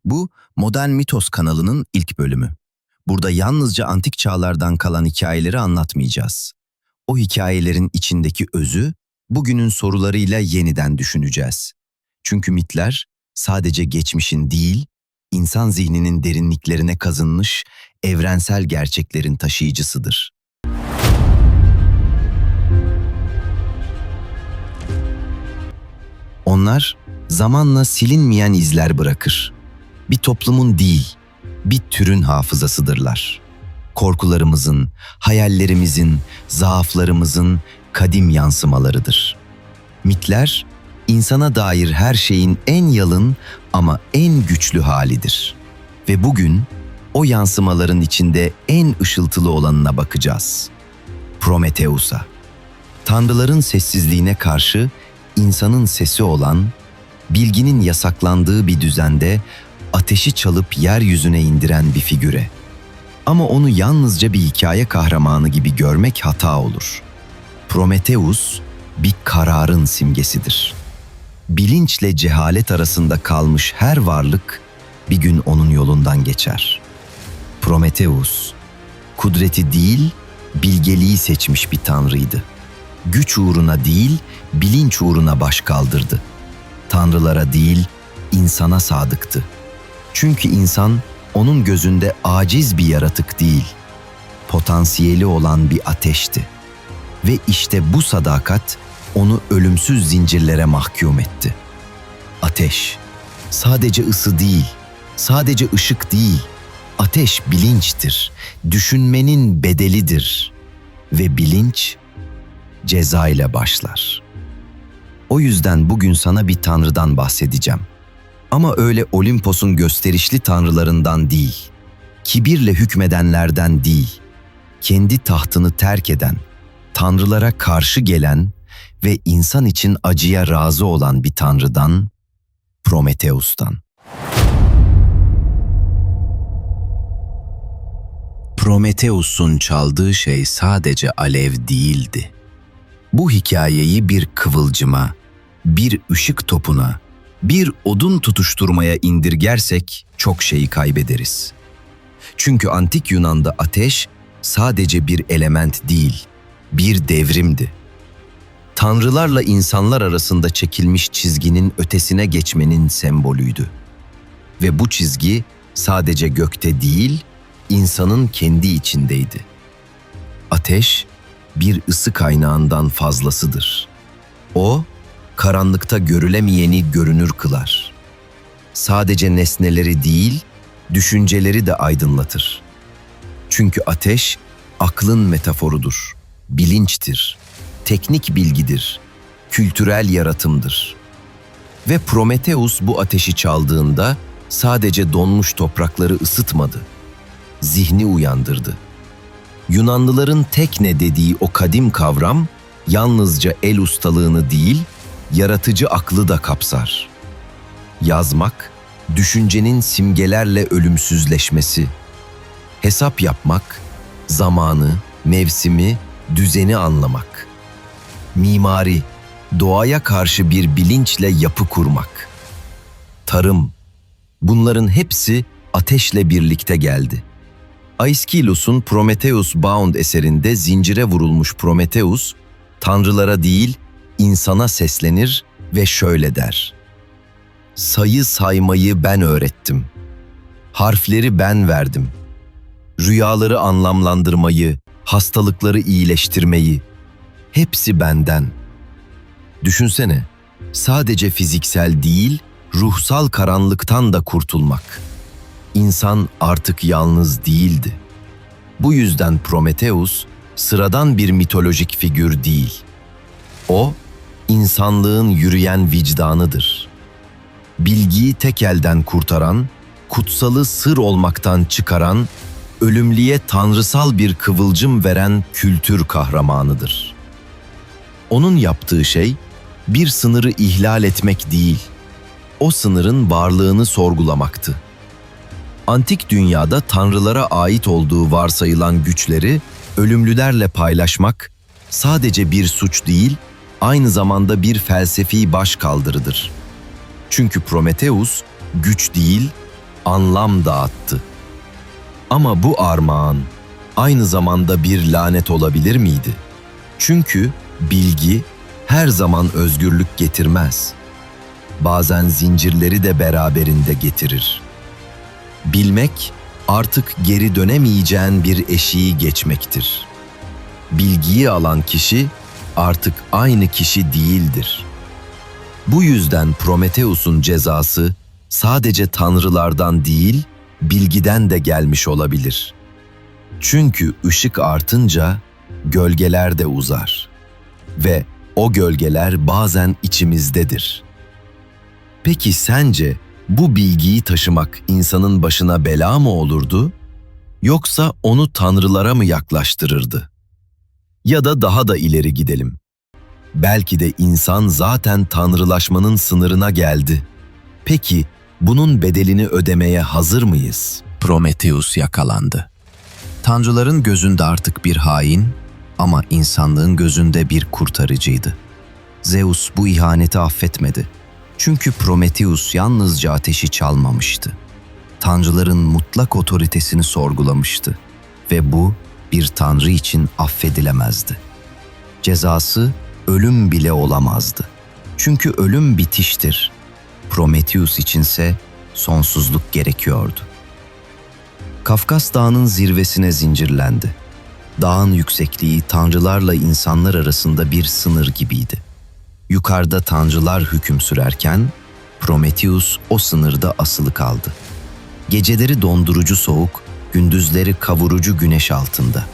Bu, Modern Mitos kanalının ilk bölümü. Burada yalnızca antik çağlardan kalan hikayeleri anlatmayacağız. O hikayelerin içindeki özü, bugünün sorularıyla yeniden düşüneceğiz. Çünkü mitler sadece geçmişin değil, insan zihninin derinliklerine kazınmış evrensel gerçeklerin taşıyıcısıdır. Onlar zamanla silinmeyen izler bırakır. Bir toplumun değil, bir türün hafızasıdırlar. Korkularımızın, hayallerimizin, zaaflarımızın kadim yansımalarıdır. Mitler, insana dair her şeyin en yalın ama en güçlü halidir. Ve bugün o yansımaların içinde en ışıltılı olanına bakacağız. Prometheus'a. Tanrıların sessizliğine karşı insanın sesi olan, bilginin yasaklandığı bir düzende ateşi çalıp yeryüzüne indiren bir figüre. Ama onu yalnızca bir hikaye kahramanı gibi görmek hata olur. Prometheus bir kararın simgesidir. Bilinçle cehalet arasında kalmış her varlık bir gün onun yolundan geçer. Prometheus, kudreti değil, bilgeliği seçmiş bir tanrıydı. Güç uğruna değil, bilinç uğruna baş kaldırdı. Tanrılara değil, insana sadıktı. Çünkü insan onun gözünde aciz bir yaratık değil, potansiyeli olan bir ateşti. Ve işte bu sadakat onu ölümsüz zincirlere mahkum etti. Ateş, sadece ısı değil, sadece ışık değil, ateş bilinçtir, düşünmenin bedelidir ve bilinç ceza ile başlar. O yüzden bugün sana bir tanrıdan bahsedeceğim. Ama öyle Olimpos'un gösterişli tanrılarından değil, kibirle hükmedenlerden değil, kendi tahtını terk eden, tanrılara karşı gelen ve insan için acıya razı olan bir tanrıdan, Prometheus'tan. Prometheus'un çaldığı şey sadece alev değildi. Bu hikayeyi bir kıvılcıma, bir ışık topuna, bir odun tutuşturmaya indirgersek çok şeyi kaybederiz. Çünkü antik Yunan'da ateş sadece bir element değil, bir devrimdi. Tanrılarla insanlar arasında çekilmiş çizginin ötesine geçmenin sembolüydü. Ve bu çizgi sadece gökte değil, insanın kendi içindeydi. Ateş bir ısı kaynağından fazlasıdır. O, karanlıkta görülemeyeni görünür kılar. Sadece nesneleri değil, düşünceleri de aydınlatır. Çünkü ateş, aklın metaforudur, bilinçtir, teknik bilgidir, kültürel yaratımdır. Ve Prometheus bu ateşi çaldığında sadece donmuş toprakları ısıtmadı, zihni uyandırdı. Yunanlıların tekne dediği o kadim kavram, yalnızca el ustalığını değil, yaratıcı aklı da kapsar. Yazmak, düşüncenin simgelerle ölümsüzleşmesi. Hesap yapmak, zamanı, mevsimi, düzeni anlamak. Mimari, doğaya karşı bir bilinçle yapı kurmak. Tarım, bunların hepsi ateşle birlikte geldi. Aeschylos'un Prometheus Bound eserinde zincire vurulmuş Prometheus, tanrılara değil, insana seslenir ve şöyle der: "Sayı saymayı ben öğrettim. Harfleri ben verdim. Rüyaları anlamlandırmayı, hastalıkları iyileştirmeyi, hepsi benden." Düşünsene, sadece fiziksel değil, ruhsal karanlıktan da kurtulmak. İnsan artık yalnız değildi. Bu yüzden Prometheus, sıradan bir mitolojik figür değil. O, insanlığın yürüyen vicdanıdır. Bilgiyi tek elden kurtaran, kutsalı sır olmaktan çıkaran, ölümlüye tanrısal bir kıvılcım veren kültür kahramanıdır. Onun yaptığı şey, bir sınırı ihlal etmek değil, o sınırın varlığını sorgulamaktı. Antik dünyada tanrılara ait olduğu varsayılan güçleri ölümlülerle paylaşmak sadece bir suç değil, aynı zamanda bir felsefi başkaldırıdır. Çünkü Prometheus güç değil, anlam dağıttı. Ama bu armağan aynı zamanda bir lanet olabilir miydi? Çünkü bilgi her zaman özgürlük getirmez. Bazen zincirleri de beraberinde getirir. Bilmek artık geri dönemeyeceğin bir eşiği geçmektir. Bilgiyi alan kişi artık aynı kişi değildir. Bu yüzden Prometheus'un cezası sadece tanrılardan değil, bilgiden de gelmiş olabilir. Çünkü ışık artınca gölgeler de uzar ve o gölgeler bazen içimizdedir. Peki sence bu bilgiyi taşımak insanın başına bela mı olurdu, yoksa onu tanrılara mı yaklaştırırdı? Ya da daha da ileri gidelim. Belki de insan zaten tanrılaşmanın sınırına geldi. Peki bunun bedelini ödemeye hazır mıyız? Prometheus yakalandı. Tanrıların gözünde artık bir hain ama insanlığın gözünde bir kurtarıcıydı. Zeus bu ihaneti affetmedi. Çünkü Prometheus yalnızca ateşi çalmamıştı. Tanrıların mutlak otoritesini sorgulamıştı ve bu bir tanrı için affedilemezdi. Cezası ölüm bile olamazdı. Çünkü ölüm bitiştir. Prometheus içinse sonsuzluk gerekiyordu. Kafkas Dağı'nın zirvesine zincirlendi. Dağın yüksekliği tanrılarla insanlar arasında bir sınır gibiydi. Yukarıda tanrılar hüküm sürerken Prometheus o sınırda asılı kaldı. Geceleri dondurucu soğuk, gündüzleri kavurucu güneş altında.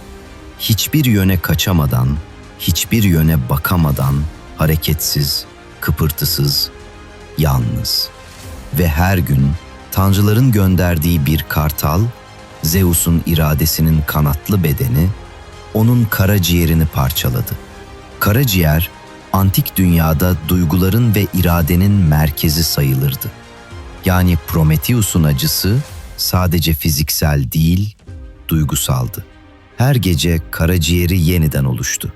Hiçbir yöne kaçamadan, hiçbir yöne bakamadan, hareketsiz, kıpırtısız, yalnız. Ve her gün tanrıların gönderdiği bir kartal, Zeus'un iradesinin kanatlı bedeni, onun karaciğerini parçaladı. Karaciğer, antik dünyada duyguların ve iradenin merkezi sayılırdı. Yani Prometheus'un acısı sadece fiziksel değil, duygusaldı. Her gece karaciğeri yeniden oluştu.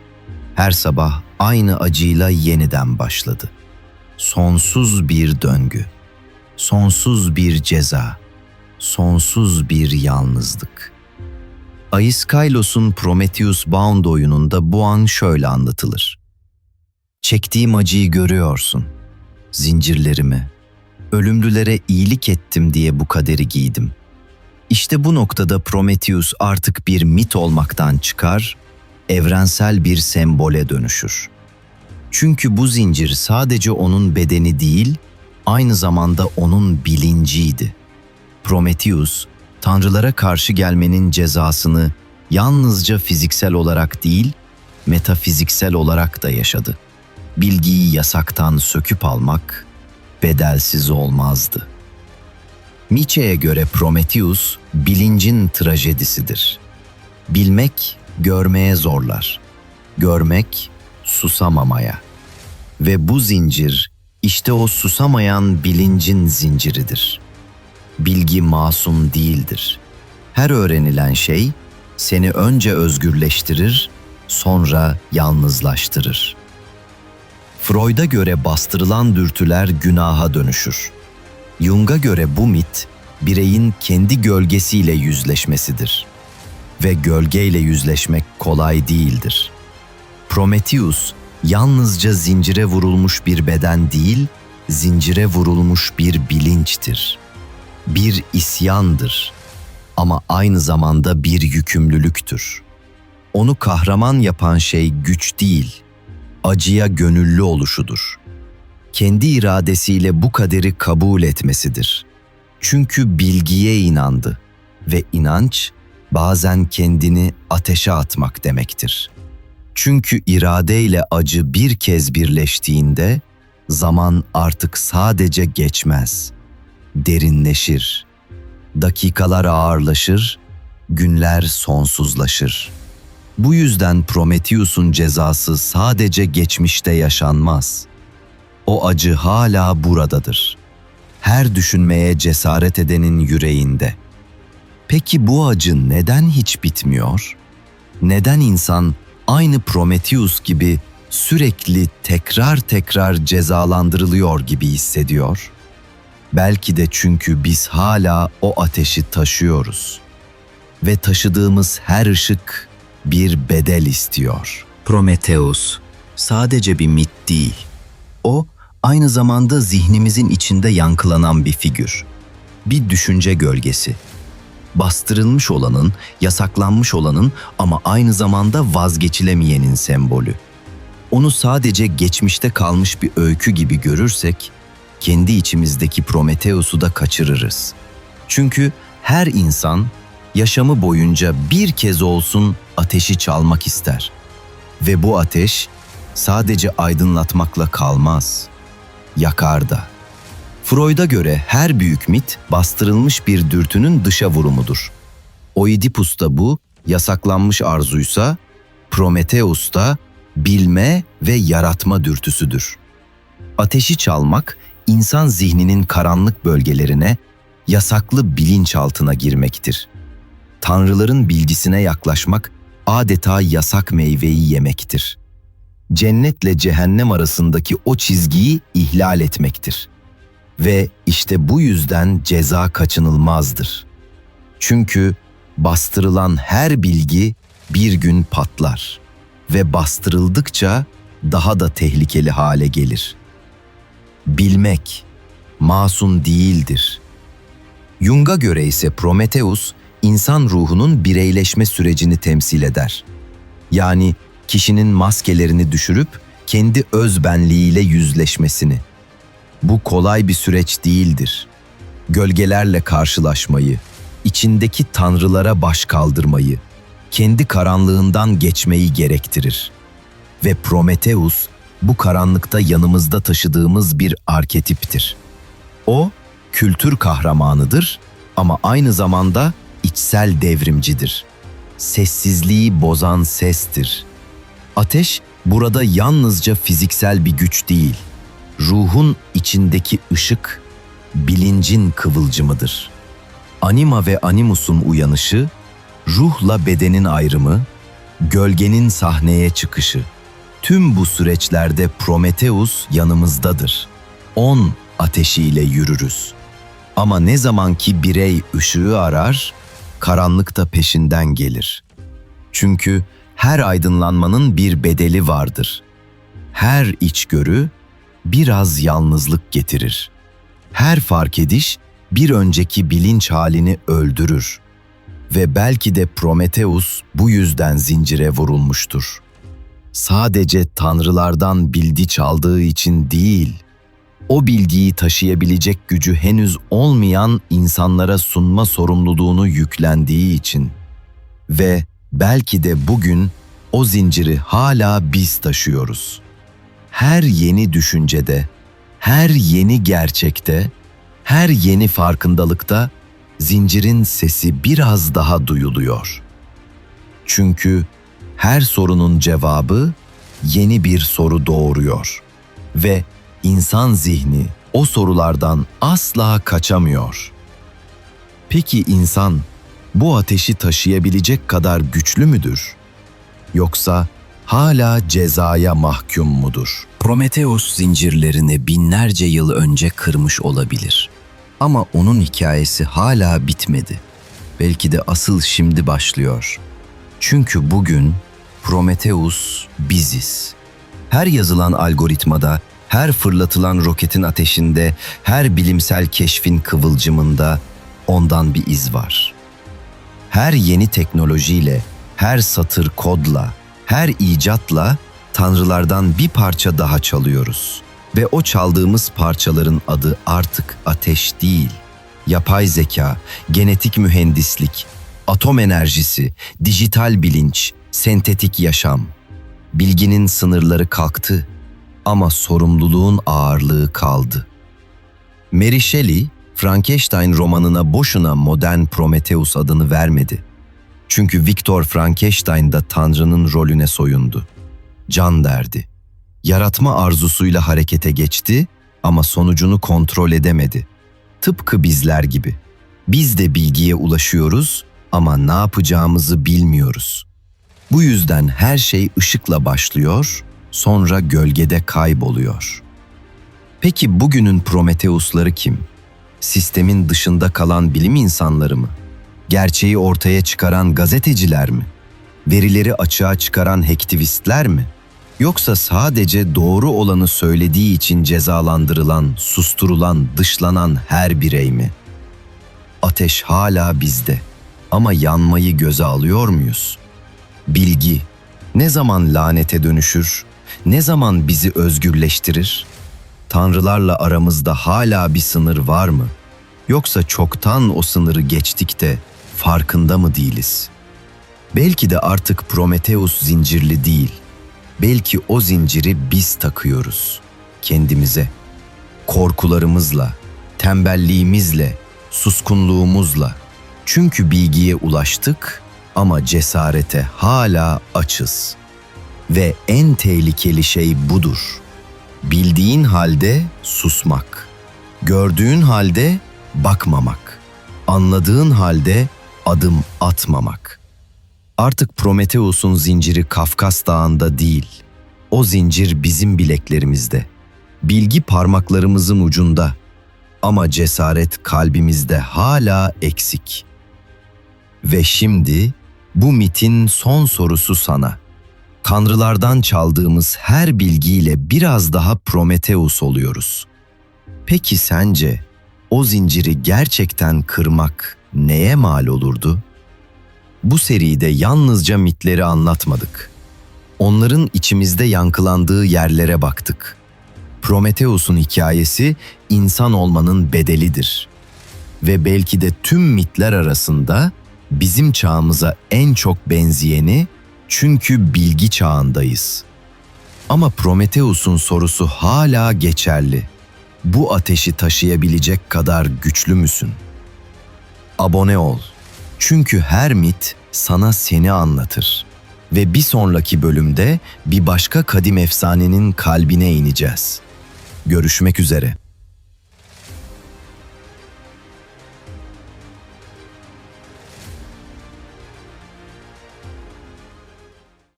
Her sabah aynı acıyla yeniden başladı. Sonsuz bir döngü, sonsuz bir ceza, sonsuz bir yalnızlık. Aiskailos'un Prometheus Bound oyununda bu an şöyle anlatılır. Çektiğim acıyı görüyorsun, zincirlerimi, ölümlülere iyilik ettim diye bu kaderi giydim. İşte bu noktada Prometheus artık bir mit olmaktan çıkar, evrensel bir sembole dönüşür. Çünkü bu zincir sadece onun bedeni değil, aynı zamanda onun bilinciydi. Prometheus, tanrılara karşı gelmenin cezasını yalnızca fiziksel olarak değil, metafiziksel olarak da yaşadı. Bilgiyi yasaktan söküp almak bedelsiz olmazdı. Nietzsche'ye göre Prometheus, bilincin trajedisidir. Bilmek, görmeye zorlar. Görmek, susamamaya. Ve bu zincir, işte o susamayan bilincin zinciridir. Bilgi masum değildir. Her öğrenilen şey, seni önce özgürleştirir, sonra yalnızlaştırır. Freud'a göre bastırılan dürtüler günaha dönüşür. Jung'a göre bu mit, bireyin kendi gölgesiyle yüzleşmesidir. Ve gölgeyle yüzleşmek kolay değildir. Prometheus, yalnızca zincire vurulmuş bir beden değil, zincire vurulmuş bir bilinçtir. Bir isyandır ama aynı zamanda bir yükümlülüktür. Onu kahraman yapan şey güç değil, acıya gönüllü oluşudur. Kendi iradesiyle bu kaderi kabul etmesidir. Çünkü bilgiye inandı ve inanç bazen kendini ateşe atmak demektir. Çünkü irade ile acı bir kez birleştiğinde zaman artık sadece geçmez, derinleşir. Dakikalar ağırlaşır, günler sonsuzlaşır. Bu yüzden Prometheus'un cezası sadece geçmişte yaşanmaz. O acı hala buradadır. Her düşünmeye cesaret edenin yüreğinde. Peki bu acı neden hiç bitmiyor? Neden insan aynı Prometheus gibi sürekli tekrar tekrar cezalandırılıyor gibi hissediyor? Belki de çünkü biz hala o ateşi taşıyoruz. Ve taşıdığımız her ışık bir bedel istiyor. Prometheus sadece bir mit değil. O aynı zamanda zihnimizin içinde yankılanan bir figür. Bir düşünce gölgesi. Bastırılmış olanın, yasaklanmış olanın ama aynı zamanda vazgeçilemeyenin sembolü. Onu sadece geçmişte kalmış bir öykü gibi görürsek, kendi içimizdeki Prometheus'u da kaçırırız. Çünkü her insan yaşamı boyunca bir kez olsun ateşi çalmak ister. Ve bu ateş sadece aydınlatmakla kalmaz, yakar da. Freud'a göre her büyük mit bastırılmış bir dürtünün dışa vurumudur. Oidipus'ta bu yasaklanmış arzuysa, Prometheus'ta bilme ve yaratma dürtüsüdür. Ateşi çalmak, insan zihninin karanlık bölgelerine, yasaklı bilinçaltına girmektir. Tanrıların bilgisine yaklaşmak, adeta yasak meyveyi yemektir. Cennetle cehennem arasındaki o çizgiyi ihlal etmektir. Ve işte bu yüzden ceza kaçınılmazdır. Çünkü bastırılan her bilgi bir gün patlar ve bastırıldıkça daha da tehlikeli hale gelir. Bilmek masum değildir. Jung'a göre ise Prometheus, insan ruhunun bireyleşme sürecini temsil eder. Yani kişinin maskelerini düşürüp kendi öz benliğiyle yüzleşmesini. Bu kolay bir süreç değildir. Gölgelerle karşılaşmayı, içindeki tanrılara baş kaldırmayı, kendi karanlığından geçmeyi gerektirir. Ve Prometheus, bu karanlıkta yanımızda taşıdığımız bir arketiptir. O, kültür kahramanıdır ama aynı zamanda içsel devrimcidir. Sessizliği bozan sestir. Ateş, burada yalnızca fiziksel bir güç değil, ruhun içindeki ışık, bilincin kıvılcımıdır. Anima ve animusun uyanışı, ruhla bedenin ayrımı, gölgenin sahneye çıkışı. Tüm bu süreçlerde Prometheus yanımızdadır. On ateşiyle yürürüz. Ama ne zaman ki birey ışığı arar, karanlık da peşinden gelir. Çünkü her aydınlanmanın bir bedeli vardır. Her içgörü biraz yalnızlık getirir. Her fark ediş bir önceki bilinç halini öldürür. Ve belki de Prometheus bu yüzden zincire vurulmuştur. Sadece tanrılardan bilgi çaldığı için değil, o bilgiyi taşıyabilecek gücü henüz olmayan insanlara sunma sorumluluğunu yüklendiği için. Ve belki de bugün o zinciri hala biz taşıyoruz. Her yeni düşüncede, her yeni gerçekte, her yeni farkındalıkta zincirin sesi biraz daha duyuluyor. Çünkü her sorunun cevabı yeni bir soru doğuruyor ve insan zihni o sorulardan asla kaçamıyor. Peki insan bu ateşi taşıyabilecek kadar güçlü müdür? Yoksa hala cezaya mahkum mudur? Prometheus zincirlerini binlerce yıl önce kırmış olabilir. Ama onun hikayesi hala bitmedi. Belki de asıl şimdi başlıyor. Çünkü bugün Prometheus biziz. Her yazılan algoritmada, her fırlatılan roketin ateşinde, her bilimsel keşfin kıvılcımında ondan bir iz var. Her yeni teknolojiyle, her satır kodla, her icatla tanrılardan bir parça daha çalıyoruz. Ve o çaldığımız parçaların adı artık ateş değil, yapay zeka, genetik mühendislik, atom enerjisi, dijital bilinç, sentetik yaşam. Bilginin sınırları kalktı ama sorumluluğun ağırlığı kaldı. Mary Shelley, Frankenstein romanına boşuna modern Prometheus adını vermedi. Çünkü Victor Frankenstein da Tanrı'nın rolüne soyundu. Can derdi. Yaratma arzusuyla harekete geçti ama sonucunu kontrol edemedi. Tıpkı bizler gibi. Biz de bilgiye ulaşıyoruz ama ne yapacağımızı bilmiyoruz. Bu yüzden her şey ışıkla başlıyor, sonra gölgede kayboluyor. Peki bugünün Prometheus'ları kim? Sistemin dışında kalan bilim insanları mı? Gerçeği ortaya çıkaran gazeteciler mi? Verileri açığa çıkaran hacktivistler mi? Yoksa sadece doğru olanı söylediği için cezalandırılan, susturulan, dışlanan her birey mi? Ateş hala bizde ama yanmayı göze alıyor muyuz? Bilgi ne zaman lanete dönüşür, ne zaman bizi özgürleştirir? Tanrılarla aramızda hala bir sınır var mı? Yoksa çoktan o sınırı geçtik de farkında mı değiliz? Belki de artık Prometheus zincirli değil. Belki o zinciri biz takıyoruz kendimize. Korkularımızla, tembelliğimizle, suskunluğumuzla. Çünkü bilgiye ulaştık ama cesarete hala açız. Ve en tehlikeli şey budur. Bildiğin halde susmak. Gördüğün halde bakmamak. Anladığın halde adım atmamak. Artık Prometheus'un zinciri Kafkas Dağı'nda değil. O zincir bizim bileklerimizde. Bilgi parmaklarımızın ucunda. Ama cesaret kalbimizde hala eksik. Ve şimdi bu mitin son sorusu sana. Tanrılardan çaldığımız her bilgiyle biraz daha Prometheus oluyoruz. Peki sence o zinciri gerçekten kırmak neye mal olurdu? Bu seride yalnızca mitleri anlatmadık. Onların içimizde yankılandığı yerlere baktık. Prometheus'un hikayesi insan olmanın bedelidir. Ve belki de tüm mitler arasında bizim çağımıza en çok benzeyeni, çünkü bilgi çağındayız. Ama Prometheus'un sorusu hala geçerli. Bu ateşi taşıyabilecek kadar güçlü müsün? Abone ol. Çünkü her mit sana seni anlatır. Ve bir sonraki bölümde bir başka kadim efsanenin kalbine ineceğiz. Görüşmek üzere.